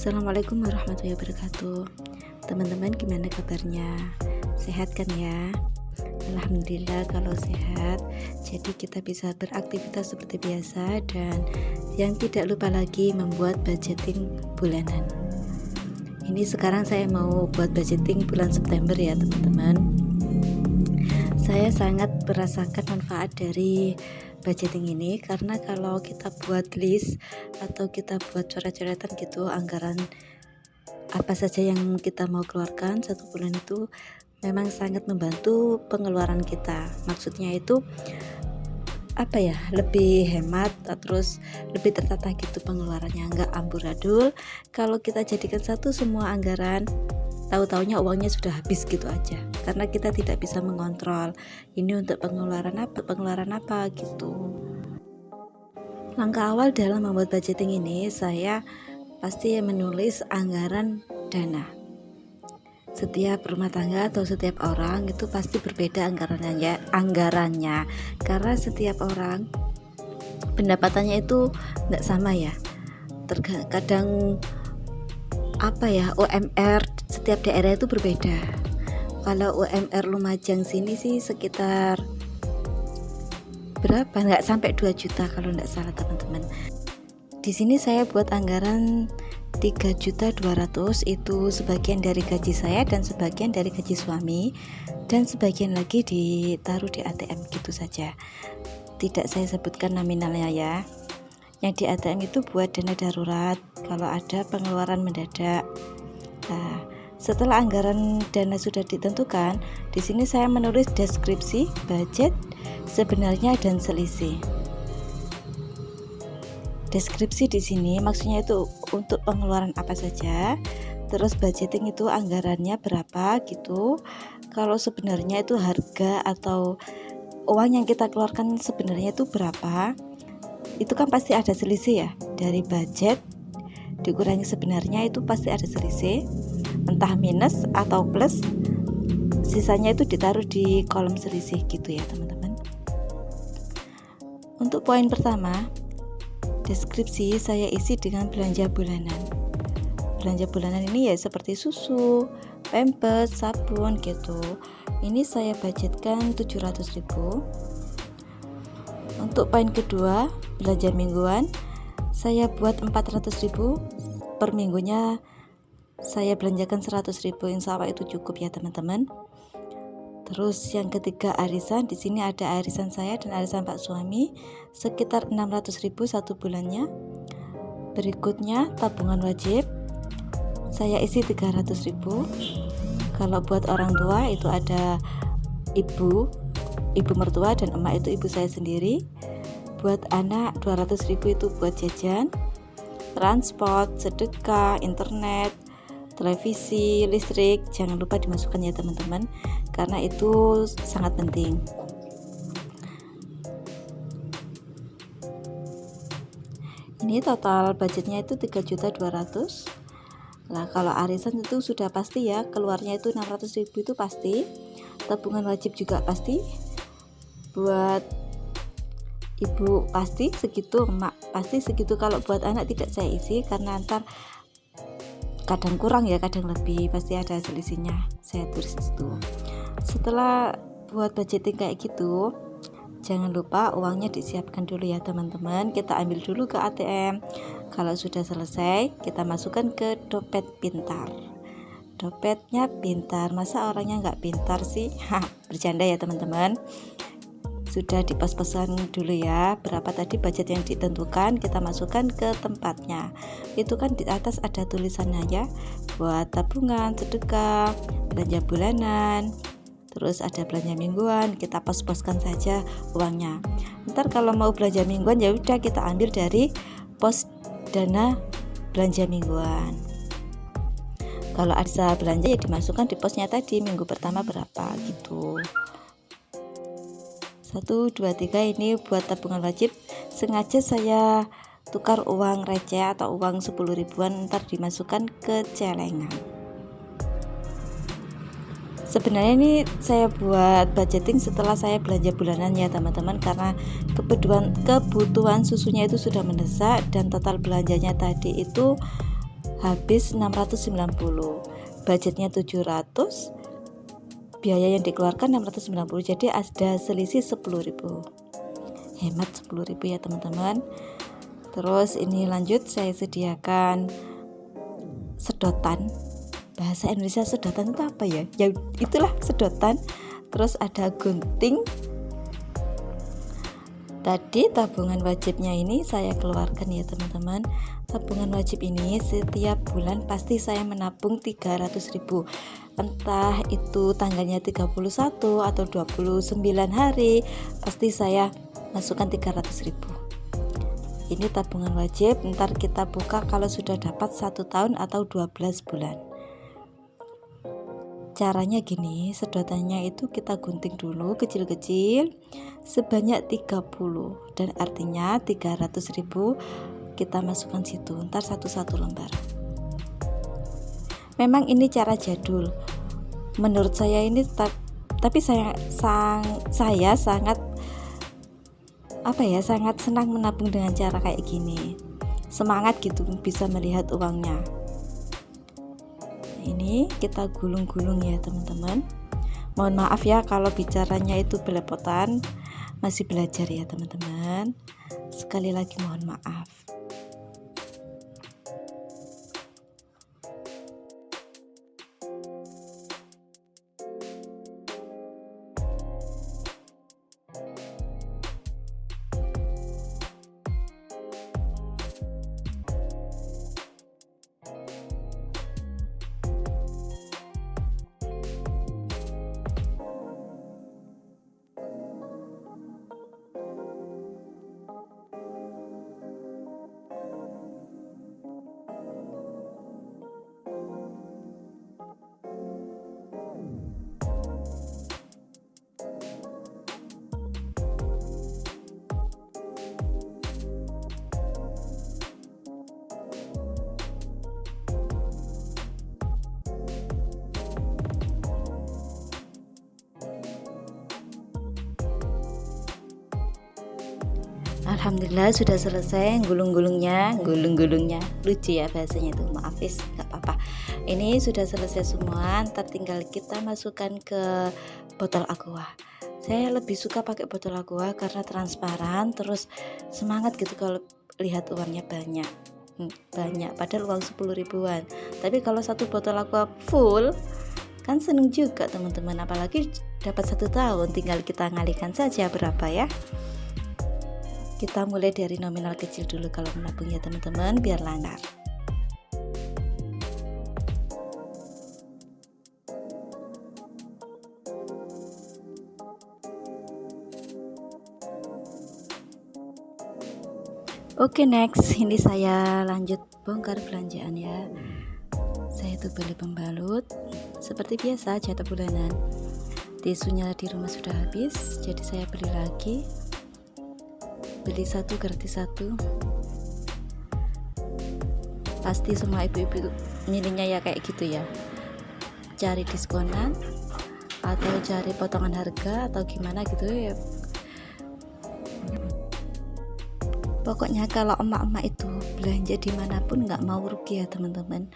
Assalamualaikum warahmatullahi wabarakatuh. Teman-teman, gimana kabarnya? Sehat kan ya? Alhamdulillah kalau sehat. Jadi kita bisa beraktivitas seperti biasa dan yang tidak lupa lagi membuat budgeting bulanan. Ini sekarang saya mau buat budgeting bulan September ya teman-teman. Saya sangat merasakan manfaat dari budgeting ini karena kalau kita buat list atau kita buat coret-coretan gitu anggaran apa saja yang kita mau keluarkan satu bulan itu memang sangat membantu pengeluaran kita. Maksudnya itu lebih hemat, terus lebih tertata gitu pengeluarannya, nggak amburadul. Kalau kita jadikan satu semua anggaran, tahu-taunya uangnya sudah habis gitu aja karena kita tidak bisa mengontrol ini untuk pengeluaran apa gitu. Langkah awal dalam membuat budgeting ini, saya pasti menulis anggaran dana. Setiap rumah tangga atau setiap orang itu pasti berbeda anggarannya karena setiap orang pendapatannya itu nggak sama ya. Terkadang UMR setiap daerah itu berbeda. Kalau UMR Lumajang sini sih sekitar berapa, nggak sampai 2 juta kalau nggak salah teman-teman. Di sini saya buat anggaran 3.200.000, itu sebagian dari gaji saya dan sebagian dari gaji suami dan sebagian lagi ditaruh di ATM gitu saja. Tidak saya sebutkan nominalnya ya. Yang di ATM itu buat dana darurat kalau ada pengeluaran mendadak. Nah, setelah anggaran dana sudah ditentukan, di sini saya menulis deskripsi, budget, sebenarnya dan selisih. Deskripsi di sini maksudnya itu untuk pengeluaran apa saja, terus budgeting itu anggarannya berapa gitu. Kalau sebenarnya itu harga atau uang yang kita keluarkan sebenarnya itu berapa, itu kan pasti ada selisih ya. Dari budget dikurangi sebenarnya itu pasti ada selisih, entah minus atau plus, sisanya itu ditaruh di kolom selisih gitu ya teman-teman. Untuk poin pertama, deskripsi saya isi dengan belanja bulanan. Belanja bulanan ini ya seperti susu, pampers, sabun gitu. Ini saya budgetkan 700.000. Untuk poin kedua, belanja mingguan, saya buat 400.000. Per minggunya saya belanjakan 100.000. Insya Allah itu cukup ya teman-teman. Terus yang ketiga, arisan. Di sini ada arisan saya dan arisan Pak suami sekitar 600.000 satu bulannya. Berikutnya tabungan wajib saya isi 300.000. Kalau buat orang tua itu ada ibu mertua dan emak itu ibu saya sendiri. Buat anak 200.000 itu buat jajan, transport, sedekah, internet, televisi, listrik, jangan lupa dimasukkan ya teman-teman karena itu sangat penting. Ini total budgetnya itu 3.200.000. Nah, kalau arisan itu sudah pasti ya, keluarnya itu 600.000 itu pasti. Tabungan wajib juga pasti. Buat ibu pasti segitu, emak pasti segitu. Kalau buat anak tidak saya isi karena antar kadang kurang ya, kadang lebih, pasti ada selisihnya. Saya tulis itu. Setelah buat budgeting kayak gitu, jangan lupa uangnya disiapkan dulu ya teman-teman. Kita ambil dulu ke ATM. Kalau sudah selesai, kita masukkan ke dompet pintar. Dompetnya pintar, masa orangnya nggak pintar sih? Bercanda ya teman-teman. Sudah dipos-posan dulu ya, berapa tadi budget yang ditentukan, kita masukkan ke tempatnya. Itu kan di atas ada tulisannya ya, buat tabungan, sedekah, belanja bulanan, terus ada belanja mingguan, kita pos-poskan saja uangnya. Ntar kalau mau belanja mingguan ya udah kita ambil dari pos dana belanja mingguan. Kalau ada belanja ya dimasukkan di posnya tadi, minggu pertama berapa gitu. 1, 2, 3 ini buat tabungan wajib. Sengaja saya tukar uang receh atau uang 10 ribuan, ntar dimasukkan ke celengan. Sebenarnya ini saya buat budgeting setelah saya belanja bulanan ya teman-teman, karena kebutuhan susunya itu sudah mendesak dan total belanjanya tadi itu habis 690, budgetnya 700, biaya yang dikeluarkan 690, jadi ada selisih 10.000, hemat 10.000 ya teman-teman. Terus ini lanjut, saya sediakan sedotan. Bahasa Indonesia sedotan itu apa ya? Ya itulah sedotan. Terus ada gunting. Tadi tabungan wajibnya ini saya keluarkan ya teman-teman. Tabungan wajib ini setiap bulan pasti saya menabung 300.000. Entah itu tanggalnya 31 atau 29 hari, pasti saya masukkan 300.000. Ini tabungan wajib, ntar kita buka kalau sudah dapat 1 tahun atau 12 bulan. Caranya gini, sedotannya itu kita gunting dulu kecil-kecil sebanyak 30, dan artinya 300.000 kita masukkan situ, ntar satu-satu lembar. Memang ini cara jadul menurut saya ini, tapi saya sangat sangat senang menabung dengan cara kayak gini, semangat gitu bisa melihat uangnya. Ini kita gulung-gulung ya teman-teman. Mohon maaf ya kalau bicaranya itu belepotan, masih belajar ya teman-teman. Sekali lagi mohon maaf. Alhamdulillah sudah selesai gulung-gulungnya, lucu ya bahasanya itu, maaf guys, nggak apa-apa. Ini sudah selesai semua, ntar tinggal kita masukkan ke botol aqua. Saya lebih suka pakai botol aqua karena transparan, terus semangat gitu kalau lihat uangnya banyak, padahal uang 10 ribuan. Tapi kalau satu botol aqua full kan seneng juga teman-teman, apalagi dapat 1 tahun, tinggal kita ngalihkan saja berapa ya. Kita mulai dari nominal kecil dulu kalau menabung ya teman-teman, biar lancar. Oke, next ini saya lanjut bongkar belanjaan ya. Saya tuh beli pembalut seperti biasa, jatah bulanan. Tisunya di rumah sudah habis, jadi saya beli lagi. Beli 1 gratis 1. Pasti semua ibu-ibu milihnya ya kayak gitu ya, cari diskonan atau cari potongan harga atau gimana gitu ya. Pokoknya kalau emak-emak itu belanja dimanapun nggak mau rugi ya teman-teman.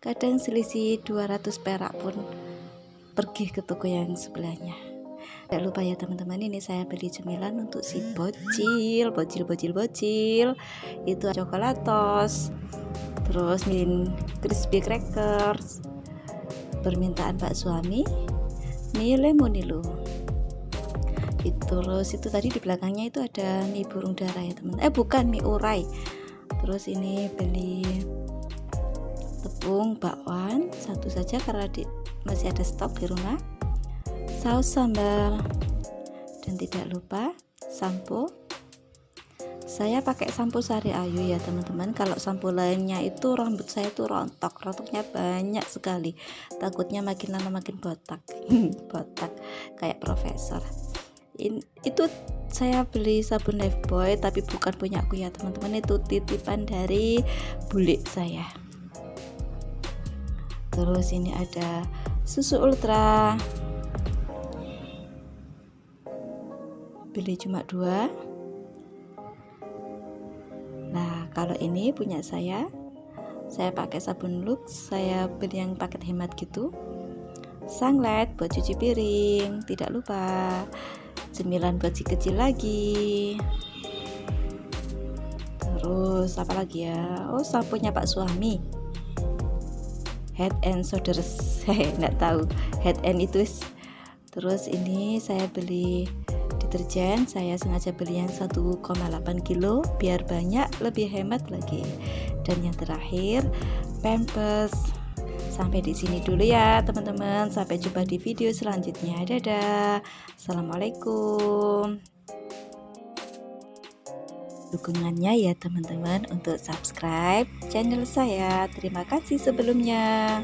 Kadang selisih 200 perak pun pergi ke toko yang sebelahnya. Tidak lupa ya teman-teman, ini saya beli cemilan untuk si bocil itu coklatos, terus min crispy crackers, permintaan Pak suami, mie lemonilo. Terus itu tadi di belakangnya itu ada mie burung dara ya teman, bukan mie urai. Terus ini beli tepung bakwan 1 saja karena masih ada stok di rumah, saus sambal, dan tidak lupa sampo. Saya pakai sampo Sari Ayu ya teman-teman. Kalau sampo lainnya itu rambut saya itu rontoknya banyak sekali, takutnya makin lama makin botak botak kayak profesor. Itu saya beli sabun Lifebuoy tapi bukan punya aku ya teman-teman, itu titipan dari bule saya. Terus ini ada susu ultra, beli cuma 2. Nah kalau ini punya saya, Saya pakai sabun Lux, saya beli yang paket hemat gitu. Sunlight buat cuci piring, tidak lupa. Cemilan buat si kecil lagi. Terus apa lagi ya? Oh, sampunya Pak suami. Head and Shoulders. Nggak tahu. Head and itu. Terus ini saya beli deterjen, saya sengaja beli yang 1,8 kilo biar banyak, lebih hemat lagi. Dan yang terakhir Pampers. Sampai di sini dulu ya teman-teman, sampai jumpa di video selanjutnya. Dadah, assalamualaikum. Dukungannya ya teman-teman untuk subscribe channel saya, terima kasih sebelumnya.